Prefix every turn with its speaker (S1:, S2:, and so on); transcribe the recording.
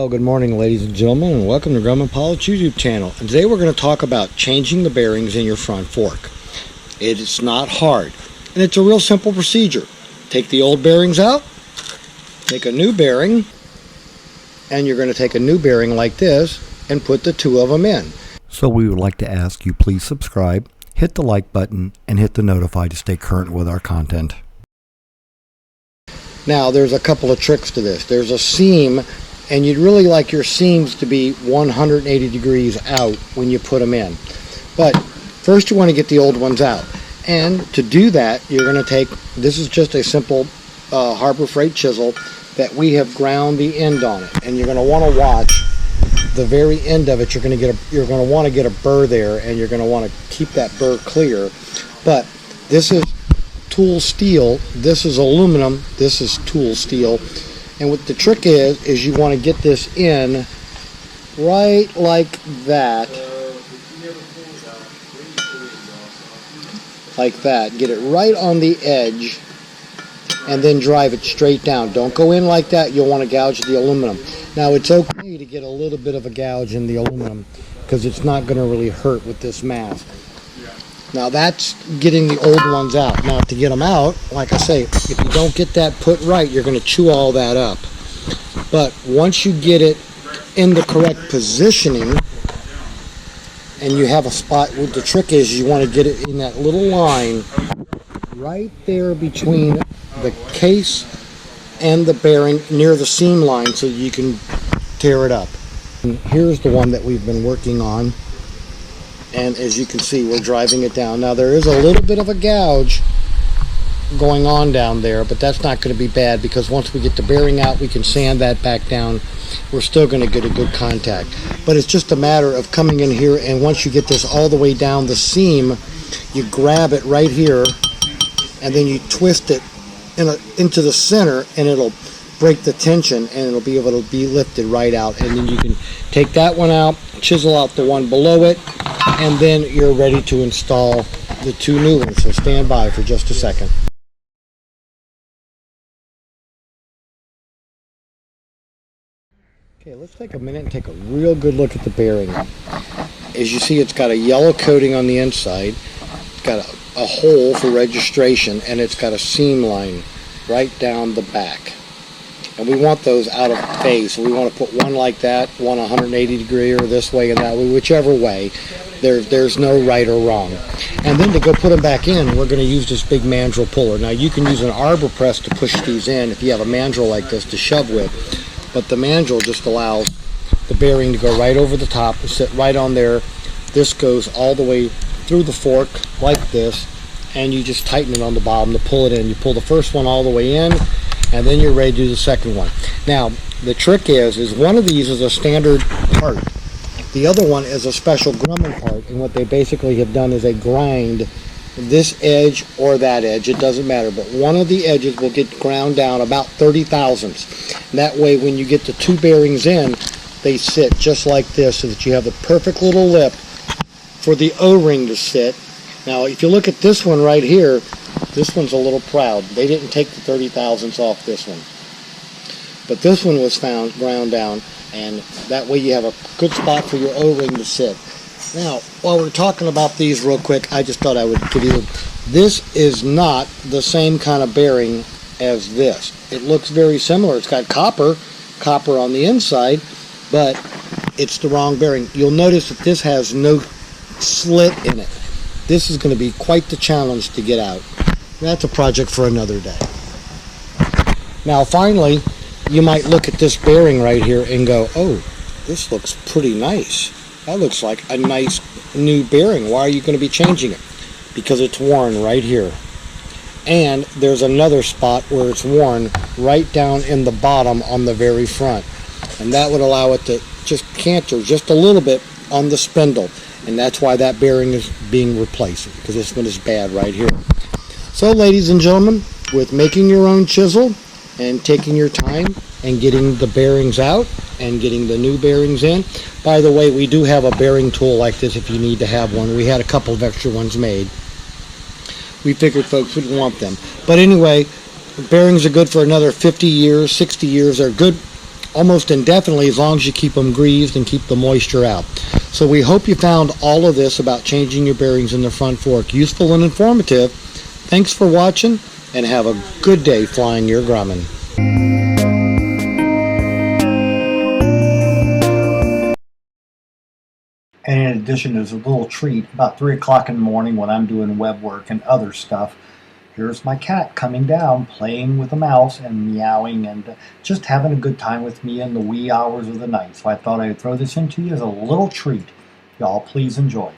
S1: Well, good morning, ladies and gentlemen, and welcome to Grumman Polished YouTube channel. And today we're going to talk about changing the bearings in your front fork. It's not hard, and it's a real simple procedure. Take the old bearings out, take a new bearing, and you're going to take a new bearing like this and put the two of them in. So we would like to ask you please subscribe, hit the like button, and hit the notify to stay current with our content. Now, there's a couple of tricks to this. There's a seam, and you'd really like your seams to be 180 degrees out when you put them in. But first you want to get the old ones out. And to do that, you're going to take, this is just a simple Harbor Freight chisel that we have ground the end on it. And you're going to want to watch the very end of it. You're going to want to get a burr there, and you're going to want to keep that burr clear. But this is tool steel, this is aluminum, this is tool steel, and what the trick is you want to get this in right like that, get it right on the edge, and then drive it straight down. Don't go in like that, you'll want to gouge the aluminum. Now it's okay to get a little bit of a gouge in the aluminum because it's not going to really hurt with this mask. Now that's getting the old ones out. Now to get them out, like I say, if you don't get that put right, you're going to chew all that up. But once you get it in the correct positioning, and you have a spot, what the trick is you want to get it in that little line right there between the case and the bearing near the seam line so you can tear it up. And here's the one that we've been working on. And as you can see, we're driving it down. Now there is a little bit of a gouge going on down there, but that's not going to be bad because once we get the bearing out, we can sand that back down. We're still going to get a good contact. But it's just a matter of coming in here, and once you get this all the way down the seam, you grab it right here, and then you twist it into the center, and it'll break the tension, and it'll be able to be lifted right out. And then you can take that one out, chisel out the one below it, and then you're ready to install the two new ones. So stand by for just a second. Okay, let's take a minute and take a real good look at the bearing. As you see, it's got a yellow coating on the inside, it's got a hole for registration, and it's got a seam line right down the back. And we want those out of phase, so we want to put one like that, one 180 degree, or this way and that way, whichever way. There's no right or wrong. And then to go put them back in, we're going to use this big mandrel puller. Now you can use an arbor press to push these in if you have a mandrel like this to shove with, but the mandrel just allows the bearing to go right over the top and sit right on there. This goes all the way through the fork like this, and you just tighten it on the bottom to pull it in. You pull the first one all the way in, and then you're ready to do the second one. Now the trick is one of these is a standard part. The other one is a special Grumman part, and what they basically have done is they grind this edge or that edge, it doesn't matter, but one of the edges will get ground down about 30 thousandths. That way when you get the two bearings in, they sit just like this so that you have the perfect little lip for the O-ring to sit. Now if you look at this one right here, this one's a little proud. They didn't take the 30 thousandths off this one. But this one was found ground down, and that way you have a good spot for your O-ring to sit. Now, while we're talking about these real quick, I just thought I would give you, this is not the same kind of bearing as this. It looks very similar. It's got copper on the inside, but it's the wrong bearing. You'll notice that this has no slit in it. This is going to be quite the challenge to get out. That's a project for another day. Now finally, you might look at this bearing right here and go, oh, this looks pretty nice. That looks like a nice new bearing. Why are you going to be changing it? Because it's worn right here. And there's another spot where it's worn right down in the bottom on the very front. And that would allow it to just canter just a little bit on the spindle. And that's why that bearing is being replaced, because this one is bad right here. So ladies and gentlemen, with making your own chisel and taking your time and getting the bearings out and getting the new bearings in. By the way, we do have a bearing tool like this if you need to have one. We had a couple of extra ones made. We figured folks would want them. But anyway, bearings are good for another 50 years, 60 years. They're good almost indefinitely as long as you keep them greased and keep the moisture out. So we hope you found all of this about changing your bearings in the front fork useful and informative. Thanks for watching, and have a good day flying your Grumman. And in addition, as a little treat, about 3 o'clock in the morning when I'm doing web work and other stuff, here's my cat coming down, playing with a mouse and meowing and just having a good time with me in the wee hours of the night. So I thought I'd throw this into you as a little treat. Y'all please enjoy.